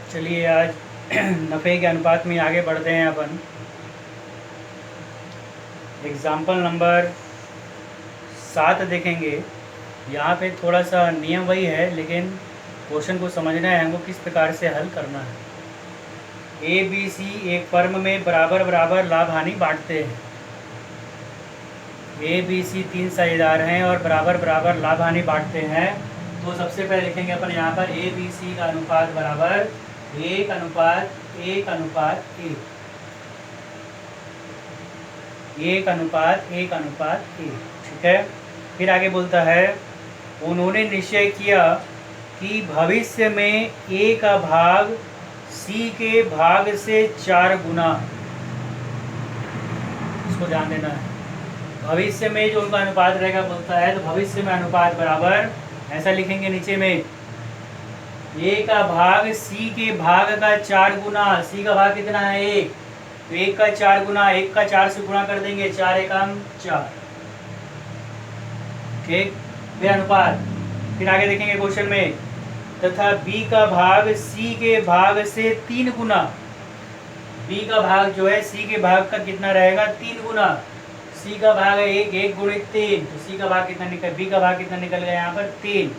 चलिए आज नफ़े के अनुपात में आगे बढ़ते हैं अपन। एग्ज़ाम्पल नंबर 7 देखेंगे। यहाँ पे थोड़ा सा नियम वही है, लेकिन क्वेश्चन को समझना है हमको किस प्रकार से हल करना है। ए बी सी एक फर्म में बराबर बराबर लाभ हानि बांटते हैं। ए बी सी 3 साझेदार हैं और बराबर बराबर लाभ हानि बांटते हैं। तो सबसे पहले लिखेंगे अपन यहाँ पर ए बी सी का अनुपात बराबर 1:1:1:1, 1:1:1, ठीक है। फिर आगे बोलता है उन्होंने निश्चय किया कि भविष्य में ए का भाग सी के भाग से 4 गुना, इसको ध्यान देना है। भविष्य में जो उनका अनुपात रहेगा बोलता है, तो भविष्य में अनुपात बराबर ऐसा लिखेंगे नीचे में, ए का भाग सी के भाग का 4 गुना। सी का भाग कितना है 1, तो 1 का 4 गुना, 1 का 4 से गुणा कर देंगे, 4×1=4, ठीक। फिर अनुपात, फिर आगे देखेंगे क्वेश्चन में, तथा बी का भाग सी के भाग से 3 गुना। बी का भाग जो है सी के भाग का कितना रहेगा 3 गुना। सी का भाग है 1, 1×3, तो सी का भाग कितना निकल, बी का भाग कितना निकल गया यहाँ पर 3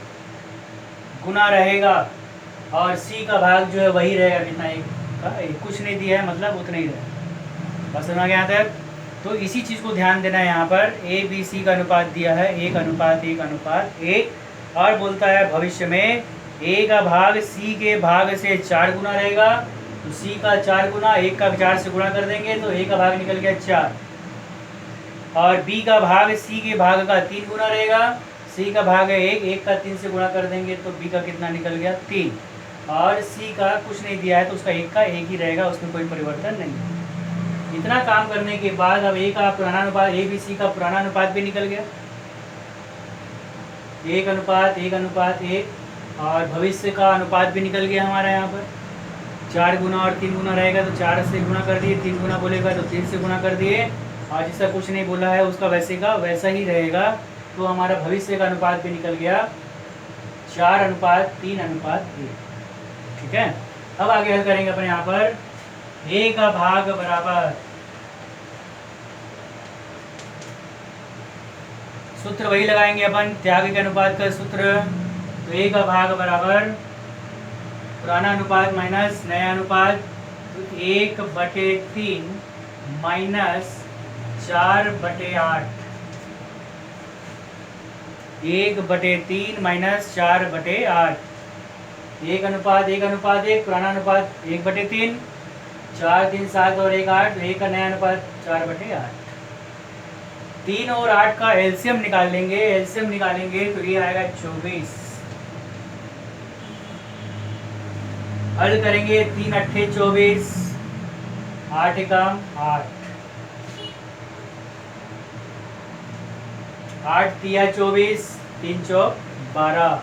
गुना रहेगा, और सी का भाग जो है वही रहेगा कितना, 1 कुछ नहीं दिया है, मतलब उतना ही रहेगा। बस समझ गया तक। तो इसी चीज़ को ध्यान देना है। यहाँ पर ए बी सी का अनुपात दिया है 1:1:1, और बोलता है भविष्य में ए का भाग सी के भाग से 4 गुना रहेगा, तो सी का 4 गुना, 1 का 4 से गुणा कर देंगे, तो ए का भाग निकल गया 4, और बी का भाग सी के भाग का 3 गुना रहेगा। सी का भाग है 1, 1 का 3 से गुणा कर देंगे, तो बी का कितना निकल गया 3, और सी का कुछ नहीं दिया है, तो उसका 1 का 1 ही रहेगा, उसमें कोई परिवर्तन नहीं। इतना काम करने के बाद अब ए का पुराना अनुपात, ए बी सी का पुराना अनुपात भी निकल गया, 1:1:1, और भविष्य का अनुपात भी निकल गया हमारा। यहाँ पर 4 गुना और 3 गुना रहेगा, तो 4 से गुणा कर दिए, 3 गुना बोलेगा तो 3 से गुणा कर दिए, और जिसका कुछ नहीं बोला है उसका वैसे का वैसा ही रहेगा। तो हमारा भविष्य का अनुपात भी निकल गया 4:3:1, ठीक है। अब आगे हल करेंगे अपन यहाँ पर ए का भाग बराबर, सूत्र वही लगाएंगे अपन, त्याग के अनुपात का सूत्र। तो ए का भाग बराबर पुराना अनुपात माइनस नया अनुपात, तो 1/3 माइनस 4/8, 1/3 माइनस 4/8, 1:1:1, पुराना अनुपात 1/3, 4 3 7 और 1 8, 1 का नया अनुपात 4/8। 3 और 8 का एलसीएम निकालेंगे, तो ये आएगा 24। हल करेंगे 3 8 24, 8 एकम 8, 8 तिया 24, 3 चौक 12,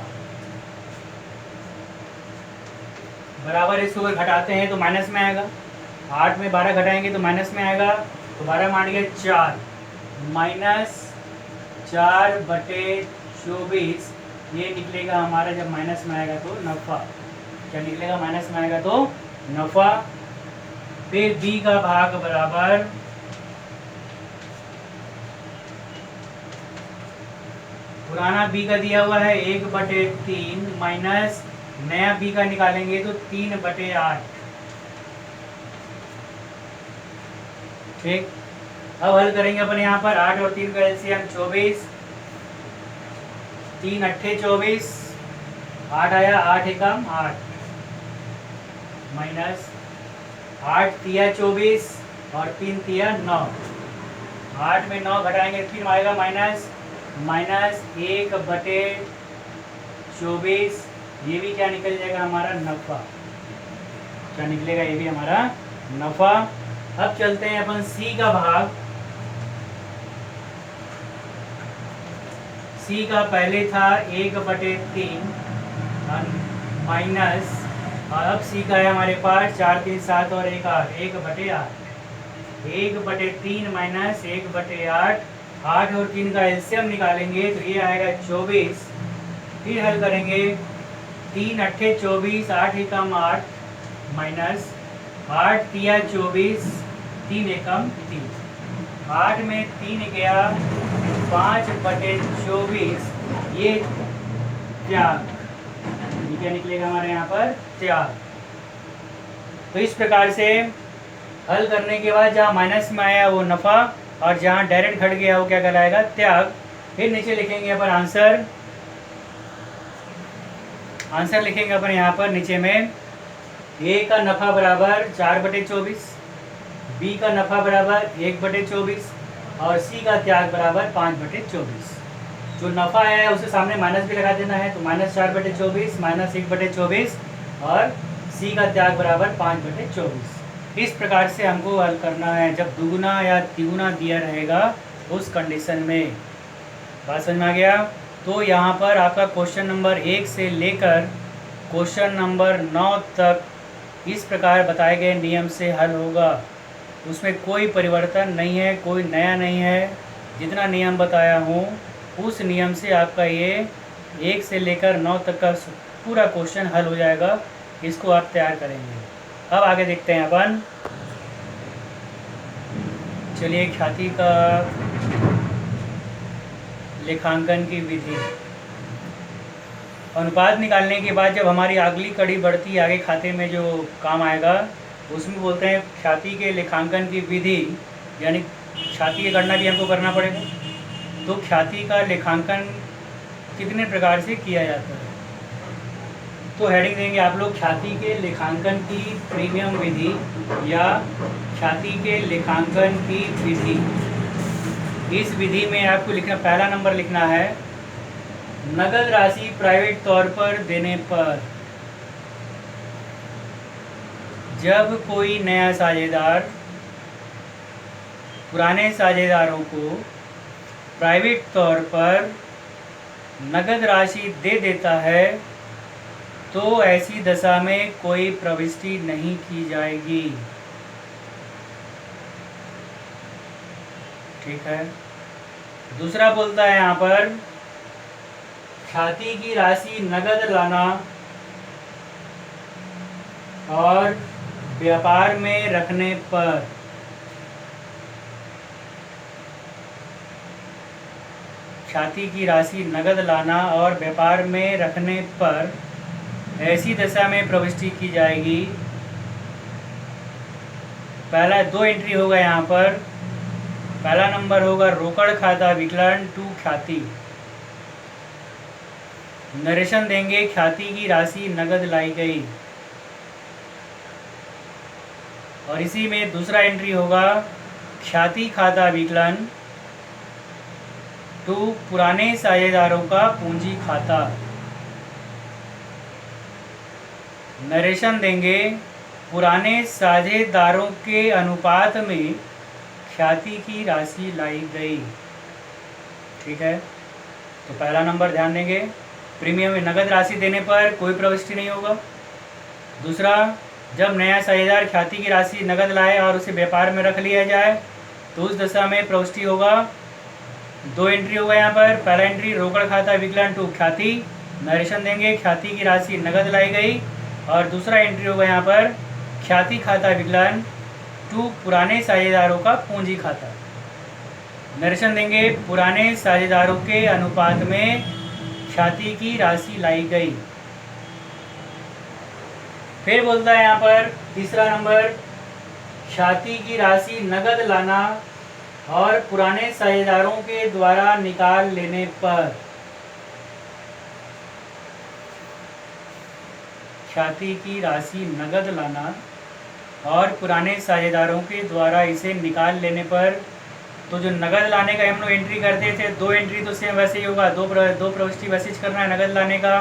बराबर। इसको अगर घटाते हैं तो माइनस में आएगा, 8 में 12 घटाएंगे तो माइनस में आएगा, तो 12 मान गया 4, माइनस 4/24, ये निकलेगा हमारा, जब माइनस में आएगा तो नफ़ा। क्या निकलेगा, माइनस में आएगा तो नफ़ा। फिर बी का भाग बराबर पुराना बी का दिया हुआ है 1/3 माइनस नया बी का निकालेंगे तो 3/8, ठीक। अब हल करेंगे अपन यहाँ पर 8 और 3 का एलसीएम 24, 3 8 24, 8 आया, 8 एकम 8, माइनस 8 तिया 24 और 3 तिया 9, 8 में 9 घटाएंगे फिर आएगा माइनस 1/24, ये भी क्या निकल जाएगा हमारा नफ़ा। क्या निकलेगा, ये भी हमारा नफ़ा। अब चलते हैं अपन सी का भाग। सी का पहले था 1/3 माइनस, और अब सी का है हमारे पास 4 3 7 और 1 8, 1/8, 1/3 माइनस 1/8, 8 और 3 का एलसीएम निकालेंगे तो ये आएगा 24। फिर हल करेंगे 3 8 24, 8 एकम 8, माइनस 8×3 = 24, 3 एकम 3, 8 में 3 गया 5/24, ये त्याग, ये क्या निकलेगा हमारे यहाँ पर त्याग। तो इस प्रकार से हल करने के बाद जहाँ माइनस में आया वो नफा और जहाँ डायरेक्ट घट गया वो क्या कहलाएगा त्याग। फिर नीचे लिखेंगे अपन आंसर लिखेंगे अपन यहाँ पर नीचे में ए का नफा बराबर 4/24, बी का नफा बराबर 1/24 और सी का त्याग बराबर 5/24। जो नफा है उसे सामने माइनस भी लगा देना है, तो -4/24 -1/24 और सी का त्याग बराबर 5/24। इस प्रकार से हमको हल करना है जब दुगुना या तिगुना दिया रहेगा उस कंडीशन में। बात समझ में आ गया? तो यहाँ पर आपका क्वेश्चन नंबर 1 से लेकर क्वेश्चन नंबर 9 तक इस प्रकार बताए गए नियम से हल होगा। उसमें कोई परिवर्तन नहीं है, कोई नया नहीं है। जितना नियम बताया हूँ उस नियम से आपका ये 1 से लेकर 9 तक का पूरा क्वेश्चन हल हो जाएगा। इसको आप तैयार करेंगे। अब आगे देखते हैं अपन। चलिए, ख्याति का लेखांकन की विधि। अनुपात निकालने के बाद जब हमारी अगली कड़ी बढ़ती है आगे खाते में जो काम आएगा उसमें बोलते हैं ख्याति के लेखांकन की विधि, यानी ख्याति की गणना भी हमको करना पड़ेगा। तो ख्याति का लेखांकन कितने प्रकार से किया जाता है, तो हेडिंग देंगे आप लोग ख्याति के लेखांकन की प्रीमियम विधि या ख्याति के लेखांकन की विधि। इस विधि में आपको लिखना, पहला नंबर लिखना है नगद राशि प्राइवेट तौर पर देने पर। जब कोई नया साझेदार पुराने साझेदारों को प्राइवेट तौर पर नगद राशि दे देता है तो ऐसी दशा में कोई प्रविष्टि नहीं की जाएगी। ठीक है। दूसरा बोलता है यहाँ पर ख्याति की राशि नगद लाना और व्यापार में रखने पर। ख्याति की राशि नगद लाना और व्यापार में रखने पर ऐसी दशा में प्रविष्टि की जाएगी। पहला 2 एंट्री होगा यहाँ पर। पहला नंबर होगा रोकड़ खाता विकलन टू ख्याति। नरेशन देंगे ख्याति की राशि नगद लाई गई। और इसी में दूसरा एंट्री होगा ख्याति खाता विकलन टू पुराने साझेदारों का पूंजी खाता। नरेशन देंगे पुराने साझेदारों के अनुपात में ख्याति की राशि लाई गई। ठीक है। तो पहला नंबर ध्यान देंगे, प्रीमियम में नगद राशि देने पर कोई प्रविष्टि नहीं होगा। दूसरा, जब नया साझेदार ख्याति की राशि नगद लाए और उसे व्यापार में रख लिया जाए तो उस दशा में प्रविष्टि होगा। 2 एंट्री होगा यहाँ पर। पहला एंट्री रोकड़ खाता विकलन टू ख्याति। नरेशन देंगे ख्याति की राशि नगद लाई गई। और दूसरा एंट्री होगा यहाँ पर ख्याति खाता विकलन टू पुराने साझेदारों का पूंजी खाता। नरेशन देंगे पुराने साझेदारों के अनुपात में ख्याति की राशि लाई गई। फिर बोलता है यहाँ पर तीसरा नंबर ख्याति की राशि नगद लाना और पुराने साझेदारों के द्वारा निकाल लेने पर। ख्याति की राशि नगद लाना और पुराने साझेदारों के द्वारा इसे निकाल लेने पर। तो जो नगद लाने का हम लोग एंट्री करते थे 2 एंट्री तो सेम वैसे ही होगा। दो प्रविष्टि वैसे करना है नगद लाने का।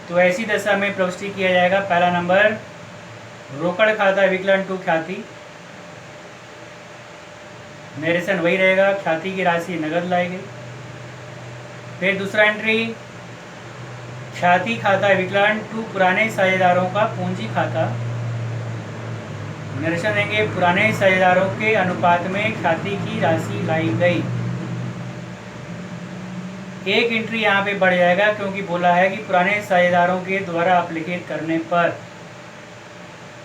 तो ऐसी दशा में प्रविष्टि किया जाएगा। पहला नंबर रोकड़ खाता विकलन टू ख्याति। नरेशन वही रहेगा, ख्याति की राशि नगद लाई गई। फिर दूसरा एंट्री ख्याति खाता विकलन टू पुराने साझेदारों का पूंजी खाता। नरेशन देंगे पुराने साझेदारों के अनुपात में ख्याति की राशि लाई गई। एक एंट्री यहाँ पे बढ़ जाएगा क्योंकि बोला है कि पुराने साझेदारों के द्वारा अप्लिकेट करने पर।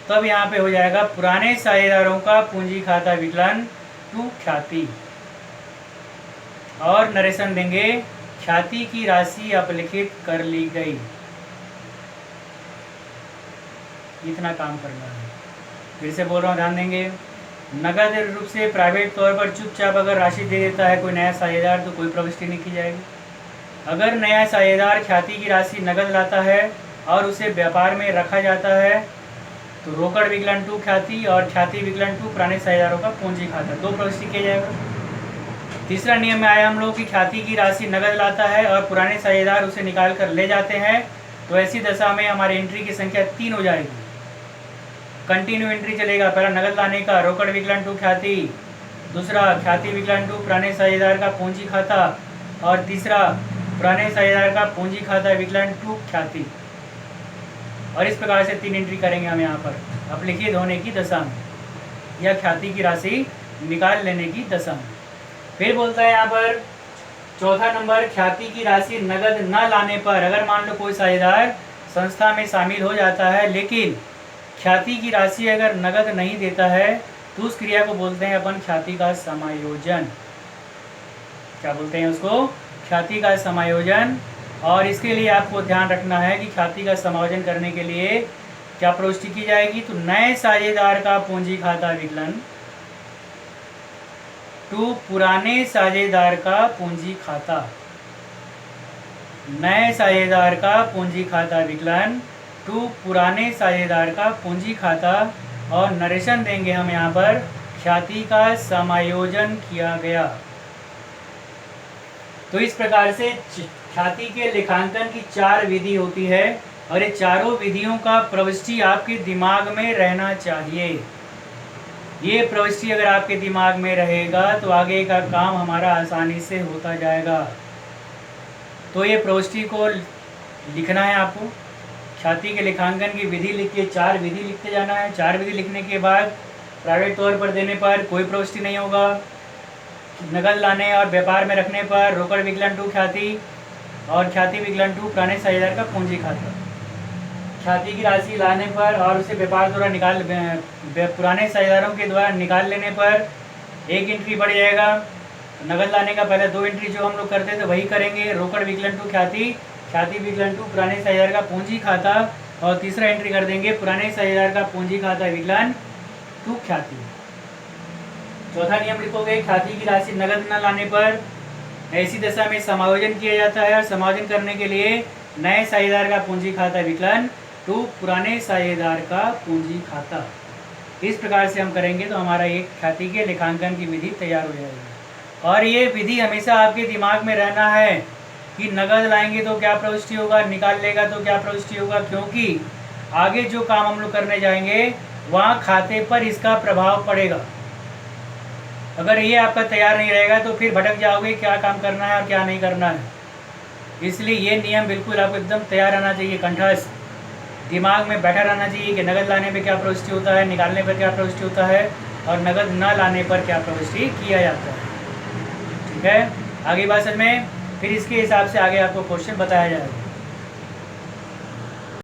तब यहाँ पे हो जाएगा पुराने साझेदारों का पूंजी खाता विकलन टू ख्याति। और नरेशन देंगे ख्याति की राशि अपलिखित कर ली गई। इतना काम करना है। फिर से बोल रहा हूँ, ध्यान देंगे। नगद रूप से प्राइवेट तौर पर चुपचाप अगर राशि दे देता है कोई नया साझेदार तो कोई प्रविष्टि नहीं की जाएगी। अगर नया साझेदार ख्याति की राशि नगद लाता है और उसे व्यापार में रखा जाता है तो रोकड़ विकलन टू ख्याति और ख्याति विकलन टू पुराने साझेदारों का पूंजी खाता, दो प्रविष्टि किया जाएगा। तीसरा नियम में आया हम लोग कि ख्याति की राशि नगद लाता है और पुराने साझेदार उसे निकाल कर ले जाते हैं, तो ऐसी दशा में हमारी एंट्री की संख्या 3 हो जाएगी। कंटिन्यू एंट्री चलेगा, पहला नगद लाने का रोकड़ विकलन टू ख्याति, दूसरा ख्याति विकलन टू पुराने साझेदार का पूंजी खाता और तीसरा पुराने साझेदार का पूंजी खाता विकलन टू ख्याति। और इस प्रकार से 3 एंट्री करेंगे हम यहाँ पर अपलिखित होने की दशा में या ख्याति की राशि निकाल लेने की दशा में। फिर बोलता है यहाँ पर चौथा नंबर, ख्याति की राशि नगद न लाने पर अगर मान लो कोई साझेदार संस्था में शामिल हो जाता है लेकिन ख्याति की राशि अगर नगद नहीं देता है तो उस क्रिया को बोलते हैं अपन ख्याति का समायोजन। क्या बोलते हैं उसको? ख्याति का समायोजन। और इसके लिए आपको ध्यान रखना है कि ख्याति का समायोजन करने के लिए क्या प्रविष्टि की जाएगी, तो नए साझेदार का पूंजी खाता विकलन टू पुराने साझेदार का पूंजी खाता, नए साझेदार का पूंजी खाता विकलन टू पुराने साझेदार का पूंजी खाता। और नरेशन देंगे हम यहाँ पर ख्याति का समायोजन किया गया। तो इस प्रकार से ख्याति के लेखांकन की 4 विधि होती है और ये चारों विधियों का प्रविष्टि आपके दिमाग में रहना चाहिए। ये प्रविष्टि अगर आपके दिमाग में रहेगा तो आगे का काम हमारा आसानी से होता जाएगा। तो ये प्रविष्टि को लिखना है आपको, ख्याति के लेखांकन की विधि लिख के 4 विधि लिखते जाना है। 4 विधि लिखने के बाद प्राइवेट तौर पर देने पर कोई प्रविष्टि नहीं होगा, नगद लाने और व्यापार में रखने पर रोकड़ विकलन टू ख्याति और ख्याति विकलन टू पुराने साझेदार का पूंजी खाता। ख्याति की राशि लाने पर और उसे व्यापार द्वारा पुराने साझेदारों के द्वारा निकाल लेने पर 1 एंट्री बढ़ जाएगा। नगद लाने का पहले 2 एंट्री जो हम लोग करते थे वही करेंगे, रोकड़ विकलन टू ख्याति, ख्याति विकलन टू पुराने साझेदार का पूंजी खाता और तीसरा एंट्री कर देंगे पुराने साझेदार का पूंजी खाता विकलन टू ख्याति। चौथा नियम लिखोगे, ख्याति की राशि नगद न लाने पर ऐसी दशा में समायोजन किया जाता है और समायोजन करने के लिए नए साझेदार का पूंजी खाता विकलन टू पुराने साझेदार का पूंजी खाता। इस प्रकार से हम करेंगे तो हमारा एक ख्याति के लेखांकन की विधि तैयार हो जाएगी। और ये विधि हमेशा आपके दिमाग में रहना है कि नगद लाएंगे तो क्या प्रविष्टि होगा, निकाल लेगा तो क्या प्रविष्टि होगा, क्योंकि आगे जो काम हम लोग करने जाएंगे वहाँ खाते पर इसका प्रभाव पड़ेगा। अगर ये आपका तैयार नहीं रहेगा तो फिर भटक जाओगे क्या काम करना है और क्या नहीं करना है। इसलिए ये नियम बिल्कुल आपको एकदम तैयार रहना चाहिए, कंठस्थ दिमाग में बैठा रहना चाहिए कि नगद लाने पे क्या प्रविष्टि होता है, निकालने पर क्या प्रविष्टि होता है और नगद न लाने पर क्या प्रविष्टि किया जाता है। ठीक है, आगे बात में फिर इसके हिसाब से आगे आपको क्वेश्चन बताया जाएगा।